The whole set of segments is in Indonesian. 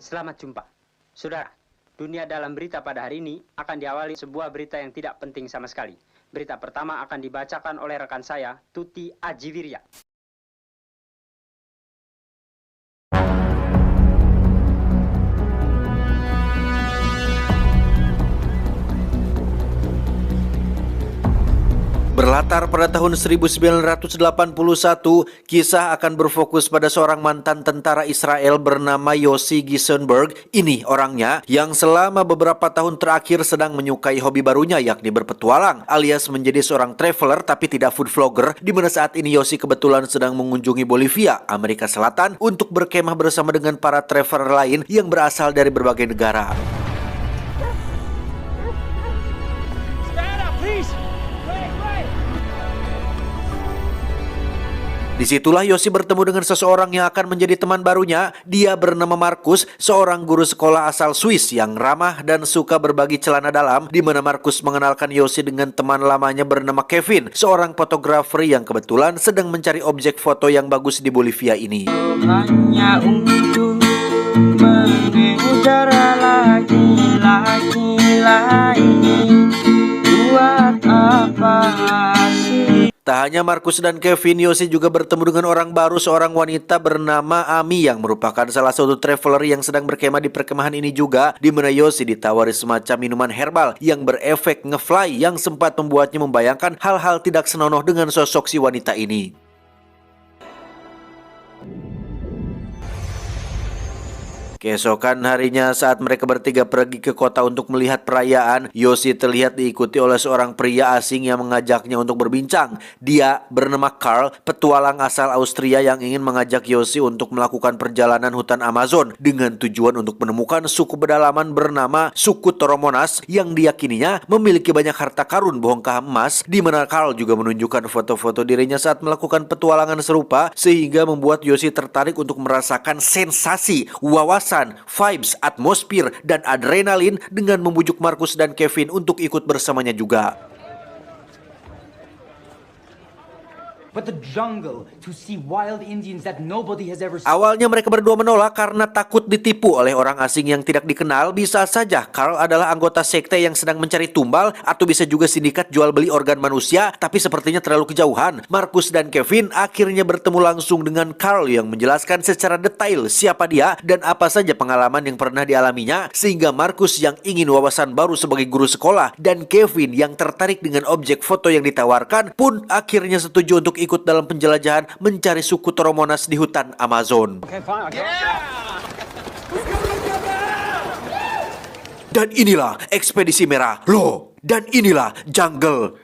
Selamat jumpa. Saudara, dunia dalam berita pada hari ini akan diawali sebuah berita yang tidak penting sama sekali. Berita pertama akan dibacakan oleh rekan saya, Tuti Ajiwirya. Berlatar pada tahun 1981, kisah akan berfokus pada seorang mantan tentara Israel bernama Yossi Gisenberg. Ini orangnya yang selama beberapa tahun terakhir sedang menyukai hobi barunya, yakni berpetualang alias menjadi seorang traveler tapi tidak food vlogger, di mana saat ini Yossi kebetulan sedang mengunjungi Bolivia, Amerika Selatan untuk berkemah bersama dengan para traveler lain yang berasal dari berbagai negara. Disitulah Yossi bertemu dengan seseorang yang akan menjadi teman barunya. Dia bernama Markus, seorang guru sekolah asal Swiss yang ramah dan suka berbagi celana dalam, di mana Markus mengenalkan Yossi dengan teman lamanya bernama Kevin, seorang fotografer yang kebetulan sedang mencari objek foto yang bagus di Bolivia ini. Hanya untuk mengejar laki-laki lain, buat apa sih? Tak hanya Markus dan Kevin, Yossi juga bertemu dengan orang baru, seorang wanita bernama Ami yang merupakan salah satu traveler yang sedang berkemah di perkemahan ini juga, di mana Yossi ditawari semacam minuman herbal yang berefek ngefly yang sempat membuatnya membayangkan hal-hal tidak senonoh dengan sosok si wanita ini. Keesokan harinya saat mereka bertiga pergi ke kota untuk melihat perayaan, Yossi terlihat diikuti oleh seorang pria asing yang mengajaknya untuk berbincang. Dia bernama Carl, petualang asal Austria yang ingin mengajak Yossi untuk melakukan perjalanan hutan Amazon dengan tujuan untuk menemukan suku pedalaman bernama suku Toromonas yang diyakininya memiliki banyak harta karun bongkah emas, di mana Carl juga menunjukkan foto-foto dirinya saat melakukan petualangan serupa sehingga membuat Yossi tertarik untuk merasakan sensasi, wawasan, vibes, atmosfer, dan adrenalin dengan membujuk Markus dan Kevin untuk ikut bersamanya juga. But the jungle to see wild Indians that nobody has ever seen. Awalnya mereka berdua menolak karena takut ditipu oleh orang asing yang tidak dikenal. Bisa saja Carl adalah anggota sekte yang sedang mencari tumbal, atau bisa juga sindikat jual beli organ manusia, tapi sepertinya terlalu kejauhan. Markus dan Kevin akhirnya bertemu langsung dengan Carl yang menjelaskan secara detail siapa dia dan apa saja pengalaman yang pernah dialaminya, sehingga Markus yang ingin wawasan baru sebagai guru sekolah dan Kevin yang tertarik dengan objek foto yang ditawarkan pun akhirnya setuju untuk ikut dalam penjelajahan mencari suku Toromonas di hutan Amazon. Dan inilah ekspedisi merah loh, dan inilah jungle.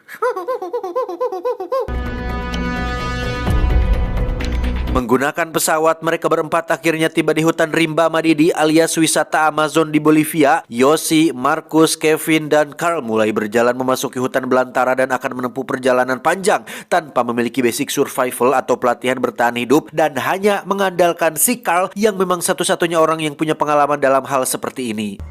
Menggunakan pesawat, mereka berempat akhirnya tiba di hutan rimba Madidi alias wisata Amazon di Bolivia. Yossi, Markus, Kevin, dan Carl mulai berjalan memasuki hutan belantara dan akan menempuh perjalanan panjang tanpa memiliki basic survival atau pelatihan bertahan hidup, dan hanya mengandalkan si Carl yang memang satu-satunya orang yang punya pengalaman dalam hal seperti ini.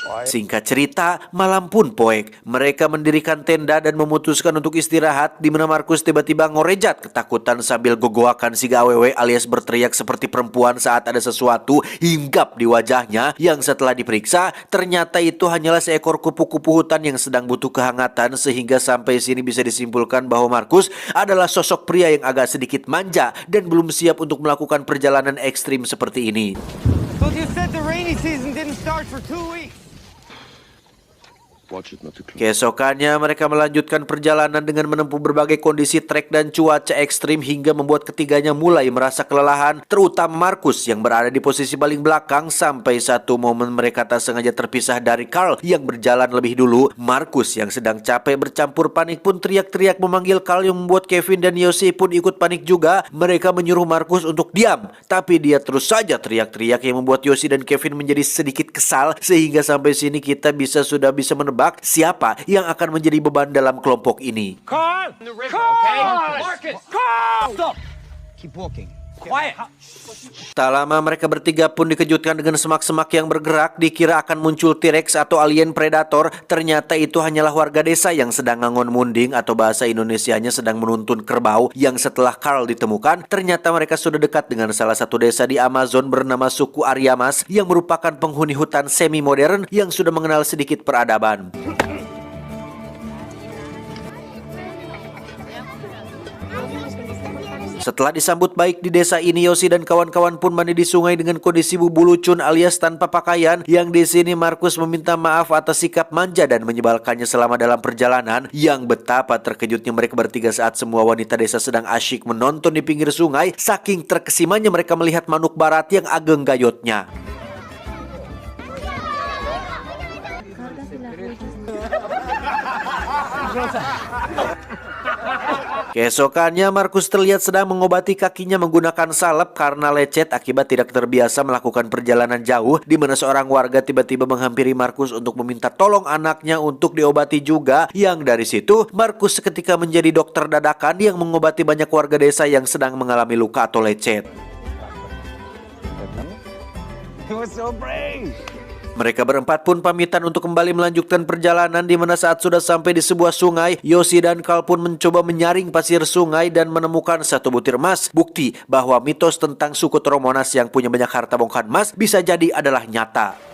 Singkat cerita, malam pun poek. Mereka mendirikan tenda dan memutuskan untuk istirahat, di mana Markus tiba-tiba ngorejat ketakutan sambil gogoakan si gawewe alias berteriak seperti perempuan saat ada sesuatu hinggap di wajahnya, yang setelah diperiksa ternyata itu hanyalah seekor kupu-kupu hutan yang sedang butuh kehangatan, sehingga sampai sini bisa disimpulkan bahwa Markus adalah sosok pria yang agak sedikit manja dan belum siap untuk melakukan perjalanan ekstrim seperti ini. But you said the rainy season didn't start for 2 weeks. Keesokannya mereka melanjutkan perjalanan dengan menempuh berbagai kondisi trek dan cuaca ekstrim hingga membuat ketiganya mulai merasa kelelahan, terutama Markus yang berada di posisi paling belakang, sampai satu momen mereka tak sengaja terpisah dari Carl yang berjalan lebih dulu. Markus yang sedang capek bercampur panik pun teriak-teriak memanggil Carl yang membuat Kevin dan Yossi pun ikut panik juga. Mereka menyuruh Markus untuk diam, tapi dia terus saja teriak-teriak yang membuat Yossi dan Kevin menjadi sedikit kesal, sehingga sampai sini kita sudah bisa menebak siapa yang akan menjadi beban dalam kelompok ini. Carl! Carl! Okay? Marcus! Carl! Stop! Keep walking. Quiet. Tak lama mereka bertiga pun dikejutkan dengan semak-semak yang bergerak. Dikira akan muncul T-Rex atau alien predator. Ternyata itu hanyalah warga desa yang sedang ngangon munding, atau bahasa Indonesianya sedang menuntun kerbau. Yang setelah Carl ditemukan, ternyata mereka sudah dekat dengan salah satu desa di Amazon bernama suku Ariamas, yang merupakan penghuni hutan semi-modern yang sudah mengenal sedikit peradaban. Setelah disambut baik di desa ini, Yosi dan kawan-kawan pun mandi di sungai dengan kondisi bubulucun alias tanpa pakaian. Yang di sini Markus meminta maaf atas sikap manja dan menyebalkannya selama dalam perjalanan. Yang betapa terkejutnya mereka bertiga saat semua wanita desa sedang asyik menonton di pinggir sungai. Saking terkesimanya mereka melihat manuk barat yang ageng gayotnya. Keesokannya Markus terlihat sedang mengobati kakinya menggunakan salep karena lecet akibat tidak terbiasa melakukan perjalanan jauh, di mana seorang warga tiba-tiba menghampiri Markus untuk meminta tolong anaknya untuk diobati juga. Yang dari situ Markus seketika menjadi dokter dadakan yang mengobati banyak warga desa yang sedang mengalami luka atau lecet. Mereka berempat pun pamitan untuk kembali melanjutkan perjalanan, di mana saat sudah sampai di sebuah sungai, Yosi dan Carl pun mencoba menyaring pasir sungai dan menemukan satu butir emas. Bukti bahwa mitos tentang suku Tromonas yang punya banyak harta bongkahan emas bisa jadi adalah nyata.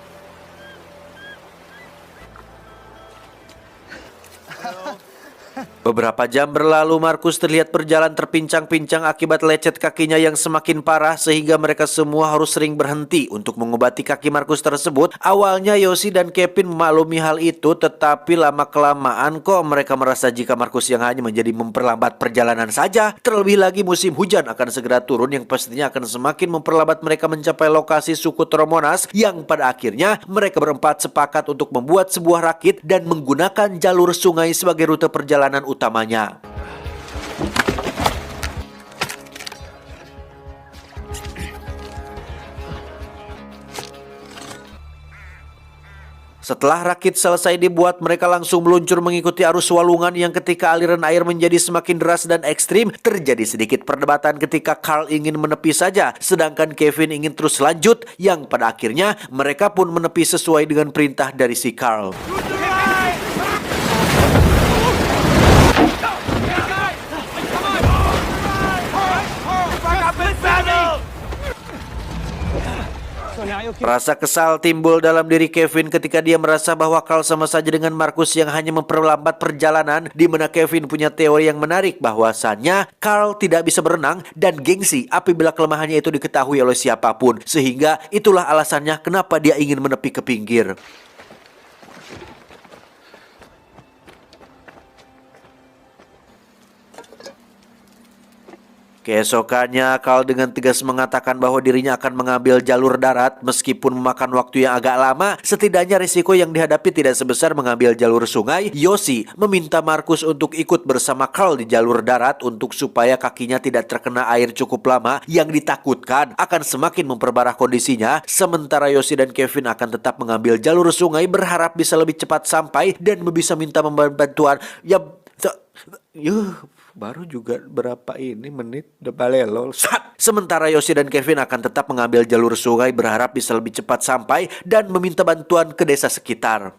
Beberapa jam berlalu, Markus terlihat berjalan terpincang-pincang akibat lecet kakinya yang semakin parah, sehingga mereka semua harus sering berhenti untuk mengobati kaki Markus tersebut. Awalnya Yosi dan Kevin memaklumi hal itu, tetapi lama-kelamaan kok mereka merasa jika Markus yang hanya menjadi memperlambat perjalanan saja. Terlebih lagi musim hujan akan segera turun yang pastinya akan semakin memperlambat mereka mencapai lokasi suku Tromonas, yang pada akhirnya mereka berempat sepakat untuk membuat sebuah rakit dan menggunakan jalur sungai sebagai rute perjalanan utamanya. Setelah rakit selesai dibuat, mereka langsung meluncur mengikuti arus walungan yang ketika aliran air menjadi semakin deras dan ekstrim, terjadi sedikit perdebatan ketika Carl ingin menepi saja, sedangkan Kevin ingin terus lanjut, yang pada akhirnya mereka pun menepi sesuai dengan perintah dari si Carl. Rasa kesal timbul dalam diri Kevin ketika dia merasa bahwa Carl sama saja dengan Markus yang hanya memperlambat perjalanan, di mana Kevin punya teori yang menarik bahwasannya Carl tidak bisa berenang dan gengsi apabila kelemahannya itu diketahui oleh siapapun, sehingga itulah alasannya kenapa dia ingin menepi ke pinggir. Keesokannya, Carl dengan tegas mengatakan bahwa dirinya akan mengambil jalur darat meskipun memakan waktu yang agak lama. Setidaknya risiko yang dihadapi tidak sebesar mengambil jalur sungai. Yosi meminta Markus untuk ikut bersama Carl di jalur darat untuk supaya kakinya tidak terkena air cukup lama, yang ditakutkan akan semakin memperparah kondisinya. Sementara Yosi dan Kevin akan tetap mengambil jalur sungai, berharap bisa lebih cepat sampai dan bisa minta bantuan. Baru juga berapa ini menit udah balelol. Sementara Yosi dan Kevin akan tetap mengambil jalur sungai, berharap bisa lebih cepat sampai dan meminta bantuan ke desa sekitar.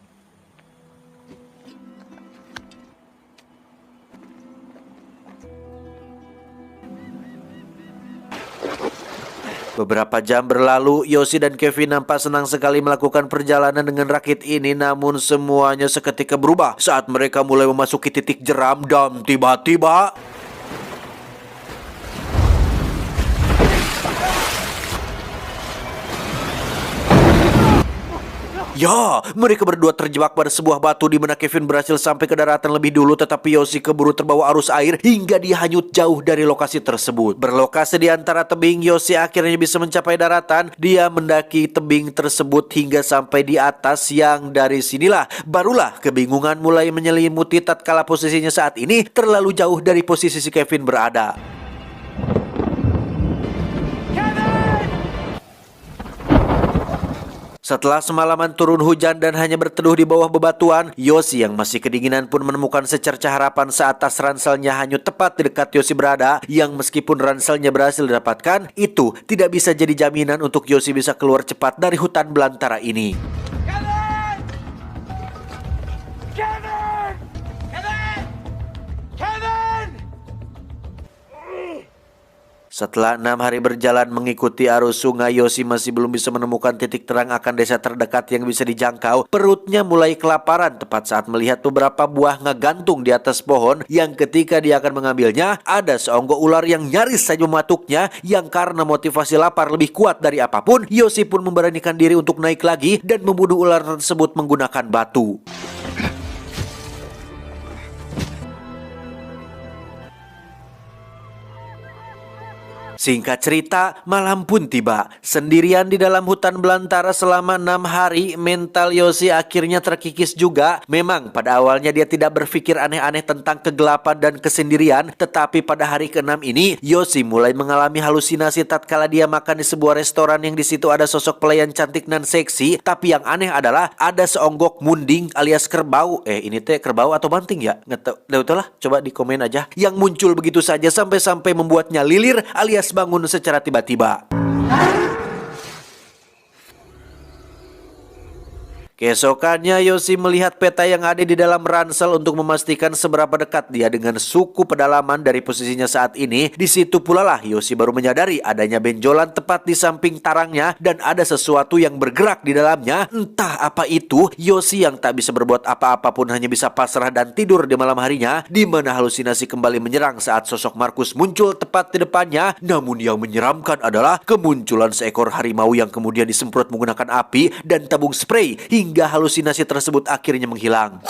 Beberapa jam berlalu, Yosi dan Kevin nampak senang sekali melakukan perjalanan dengan rakit ini, namun semuanya seketika berubah saat mereka mulai memasuki titik jeram dan tiba-tiba mereka berdua terjebak pada sebuah batu, di mana Kevin berhasil sampai ke daratan lebih dulu, tetapi Yosi keburu terbawa arus air hingga dia hanyut jauh dari lokasi tersebut. Berlokasi di antara tebing, Yosi akhirnya bisa mencapai daratan. Dia mendaki tebing tersebut hingga sampai di atas, yang dari sinilah barulah kebingungan mulai menyelimuti tatkala posisinya saat ini terlalu jauh dari posisi si Kevin berada. Setelah semalaman turun hujan dan hanya berteduh di bawah bebatuan, Yosi yang masih kedinginan pun menemukan secercah harapan saat tas ranselnya hanyut tepat di dekat Yosi berada, yang meskipun ranselnya berhasil didapatkan, itu tidak bisa jadi jaminan untuk Yosi bisa keluar cepat dari hutan belantara ini. Setelah 6 hari berjalan mengikuti arus sungai, Yosi masih belum bisa menemukan titik terang akan desa terdekat yang bisa dijangkau. Perutnya mulai kelaparan tepat saat melihat beberapa buah ngegantung di atas pohon yang ketika dia akan mengambilnya, ada seonggok ular yang nyaris saja mematuknya, yang karena motivasi lapar lebih kuat dari apapun, Yosi pun memberanikan diri untuk naik lagi dan membunuh ular tersebut menggunakan batu. Singkat cerita, malam pun tiba. Sendirian di dalam hutan belantara selama 6 hari, mental Yosi akhirnya terkikis juga. Memang pada awalnya dia tidak berpikir aneh-aneh tentang kegelapan dan kesendirian, tetapi pada hari ke-6 ini, Yosi mulai mengalami halusinasi tatkala dia makan di sebuah restoran yang di situ ada sosok pelayan cantik nan seksi. Tapi yang aneh adalah ada seonggok munding alias kerbau. Ini teh kerbau atau banting ya? Nggak tahu lah, coba di komen aja. Yang muncul begitu saja sampai-sampai membuatnya lilir alias bangun secara tiba-tiba. Keesokannya Yosi melihat peta yang ada di dalam ransel untuk memastikan seberapa dekat dia dengan suku pedalaman dari posisinya saat ini. Di situ pula lah Yosi baru menyadari adanya benjolan tepat di samping tarangnya dan ada sesuatu yang bergerak di dalamnya. Entah apa itu, Yosi yang tak bisa berbuat apa-apa pun hanya bisa pasrah dan tidur di malam harinya, di mana halusinasi kembali menyerang saat sosok Markus muncul tepat di depannya. Namun yang menyeramkan adalah kemunculan seekor harimau yang kemudian disemprot menggunakan api dan tabung spray hingga halusinasi tersebut akhirnya menghilang.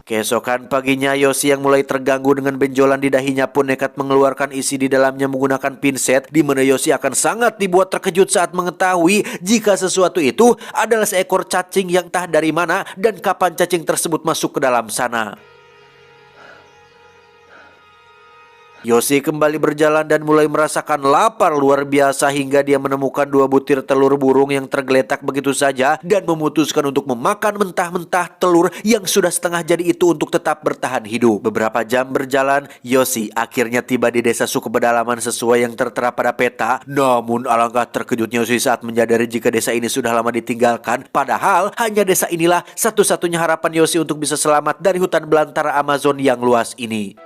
Keesokan paginya, Yosi yang mulai terganggu dengan benjolan di dahinya pun nekat mengeluarkan isi di dalamnya menggunakan pinset, di mana Yosi akan sangat dibuat terkejut saat mengetahui jika sesuatu itu adalah seekor cacing yang entah dari mana dan kapan cacing tersebut masuk ke dalam sana. Yosi kembali berjalan dan mulai merasakan lapar luar biasa hingga dia menemukan 2 butir telur burung yang tergeletak begitu saja dan memutuskan untuk memakan mentah-mentah telur yang sudah setengah jadi itu untuk tetap bertahan hidup. Beberapa jam berjalan, Yosi akhirnya tiba di desa suku pedalaman sesuai yang tertera pada peta. Namun alangkah terkejutnya Yosi saat menyadari jika desa ini sudah lama ditinggalkan. Padahal hanya desa inilah satu-satunya harapan Yosi untuk bisa selamat dari hutan belantara Amazon yang luas ini.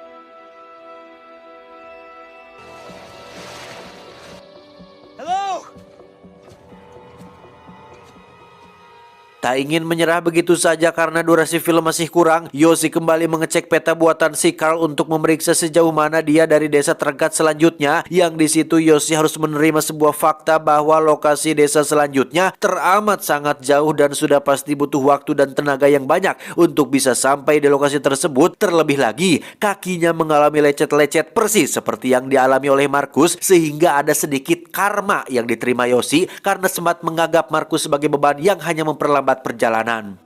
Tak ingin menyerah begitu saja karena durasi film masih kurang, Yosi kembali mengecek peta buatan si Carl untuk memeriksa sejauh mana dia dari desa terdekat selanjutnya. Yang di situ Yosi harus menerima sebuah fakta bahwa lokasi desa selanjutnya teramat sangat jauh dan sudah pasti butuh waktu dan tenaga yang banyak untuk bisa sampai di lokasi tersebut. Terlebih lagi, kakinya mengalami lecet-lecet persis seperti yang dialami oleh Markus, sehingga ada sedikit karma yang diterima Yosi karena sempat menganggap Markus sebagai beban yang hanya memperlambat perjalanan.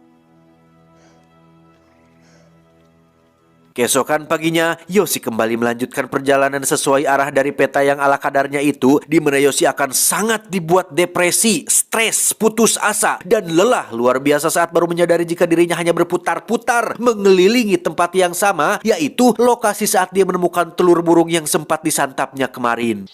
Keesokan paginya, Yosi kembali melanjutkan perjalanan sesuai arah dari peta yang ala kadarnya itu, di mana Yosi akan sangat dibuat depresi, stres, putus asa, dan lelah luar biasa saat baru menyadari jika dirinya hanya berputar-putar mengelilingi tempat yang sama, yaitu lokasi saat dia menemukan telur burung yang sempat disantapnya kemarin.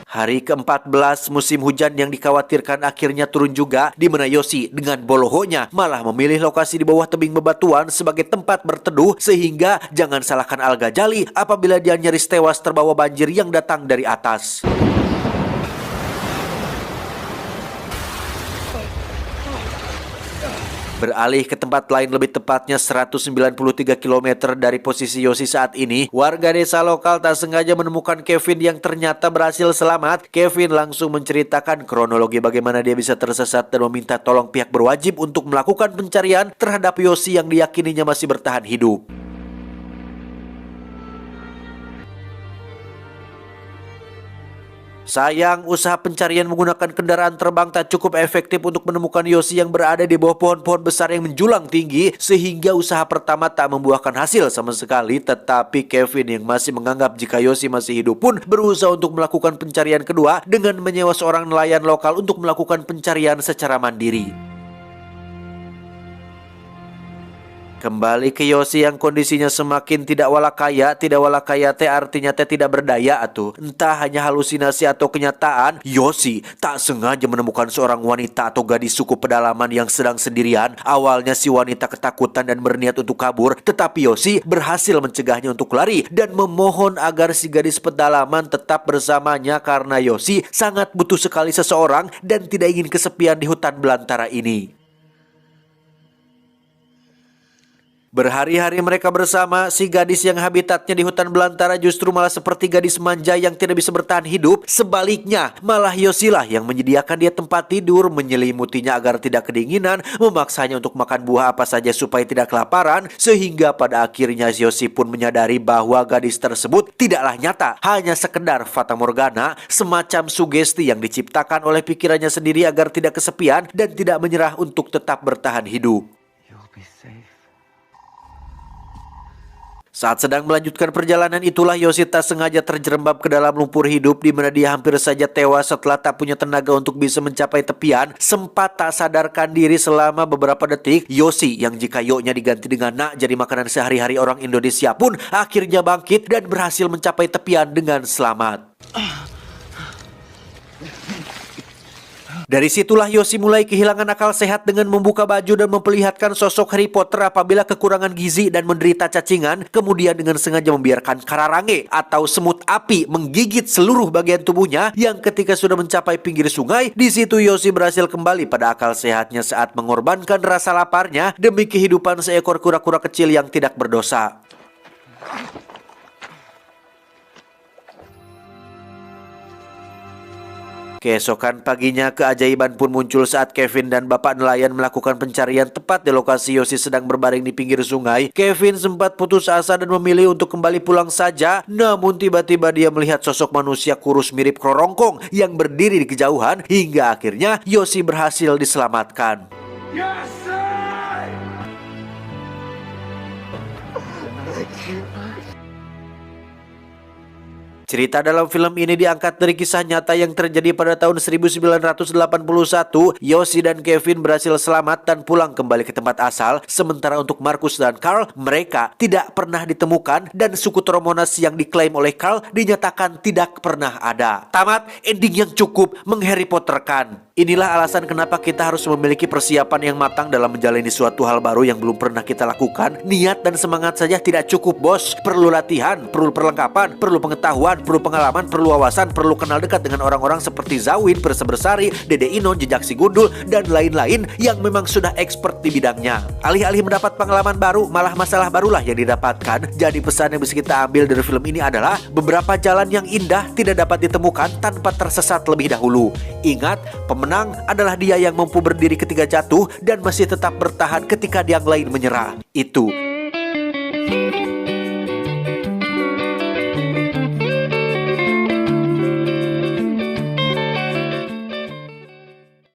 Hari ke-14 musim hujan yang dikhawatirkan akhirnya turun juga, di mana Yosi dengan bolohonya malah memilih lokasi di bawah tebing bebatuan sebagai tempat berteduh, sehingga jangan salahkan Al-Ghazali apabila dia nyaris tewas terbawa banjir yang datang dari atas. Beralih ke tempat lain, lebih tepatnya 193 km dari posisi Yosi saat ini, warga desa lokal tak sengaja menemukan Kevin yang ternyata berhasil selamat. Kevin langsung menceritakan kronologi bagaimana dia bisa tersesat dan meminta tolong pihak berwajib untuk melakukan pencarian terhadap Yosi yang diyakininya masih bertahan hidup. Sayang, usaha pencarian menggunakan kendaraan terbang tak cukup efektif untuk menemukan Yosi yang berada di bawah pohon-pohon besar yang menjulang tinggi, sehingga usaha pertama tak membuahkan hasil sama sekali. Tetapi Kevin yang masih menganggap jika Yosi masih hidup pun berusaha untuk melakukan pencarian kedua dengan menyewa seorang nelayan lokal untuk melakukan pencarian secara mandiri. Kembali ke Yosi yang kondisinya semakin tidak walakaya teh artinya teh tidak berdaya atuh. Entah hanya halusinasi atau kenyataan, Yosi tak sengaja menemukan seorang wanita atau gadis suku pedalaman yang sedang sendirian. Awalnya si wanita ketakutan dan berniat untuk kabur, tetapi Yosi berhasil mencegahnya untuk lari dan memohon agar si gadis pedalaman tetap bersamanya karena Yosi sangat butuh sekali seseorang dan tidak ingin kesepian di hutan belantara ini. Berhari-hari mereka bersama, si gadis yang habitatnya di hutan belantara justru malah seperti gadis manja yang tidak bisa bertahan hidup. Sebaliknya, malah Yosilah yang menyediakan dia tempat tidur, menyelimutinya agar tidak kedinginan, memaksanya untuk makan buah apa saja supaya tidak kelaparan, sehingga pada akhirnya Yosi pun menyadari bahwa gadis tersebut tidaklah nyata, hanya sekedar fatamorgana, semacam sugesti yang diciptakan oleh pikirannya sendiri agar tidak kesepian dan tidak menyerah untuk tetap bertahan hidup. You'll be safe. Saat sedang melanjutkan perjalanan itulah Yosi tak sengaja terjerembab ke dalam lumpur hidup di mana dia hampir saja tewas setelah tak punya tenaga untuk bisa mencapai tepian. Sempat tak sadarkan diri selama beberapa detik, Yosi yang jika yo-nya diganti dengan nak jadi makanan sehari-hari orang Indonesia pun akhirnya bangkit dan berhasil mencapai tepian dengan selamat. Dari situlah Yosi mulai kehilangan akal sehat dengan membuka baju dan memperlihatkan sosok Harry Potter apabila kekurangan gizi dan menderita cacingan, kemudian dengan sengaja membiarkan kararange atau semut api menggigit seluruh bagian tubuhnya yang ketika sudah mencapai pinggir sungai, di situ Yosi berhasil kembali pada akal sehatnya saat mengorbankan rasa laparnya demi kehidupan seekor kura-kura kecil yang tidak berdosa. Keesokan paginya, keajaiban pun muncul saat Kevin dan bapak nelayan melakukan pencarian tepat di lokasi Yosi sedang berbaring di pinggir sungai. Kevin sempat putus asa dan memilih untuk kembali pulang saja. Namun tiba-tiba dia melihat sosok manusia kurus mirip kerongkong yang berdiri di kejauhan hingga akhirnya Yosi berhasil diselamatkan. Yes, sir! Cerita dalam film ini diangkat dari kisah nyata yang terjadi pada tahun 1981. Yosi dan Kevin berhasil selamat dan pulang kembali ke tempat asal. Sementara untuk Marcus dan Carl, mereka tidak pernah ditemukan dan suku Tromonas yang diklaim oleh Carl dinyatakan tidak pernah ada. Tamat, ending yang cukup meng-Harry Potterkan. Inilah alasan kenapa kita harus memiliki persiapan yang matang dalam menjalani suatu hal baru yang belum pernah kita lakukan. Niat dan semangat saja tidak cukup, bos. Perlu latihan, perlu perlengkapan, perlu pengetahuan, perlu pengalaman, perlu wawasan, perlu kenal dekat dengan orang-orang seperti Zawin, Persa Bersari, Dede Inon, Jejak Si Gundul, dan lain-lain yang memang sudah expert di bidangnya. Alih-alih mendapat pengalaman baru, malah masalah barulah yang didapatkan. Jadi pesan yang bisa kita ambil dari film ini adalah beberapa jalan yang indah tidak dapat ditemukan tanpa tersesat lebih dahulu. Ingat, pemenang adalah dia yang mampu berdiri ketika jatuh dan masih tetap bertahan ketika yang lain menyerah. Itu.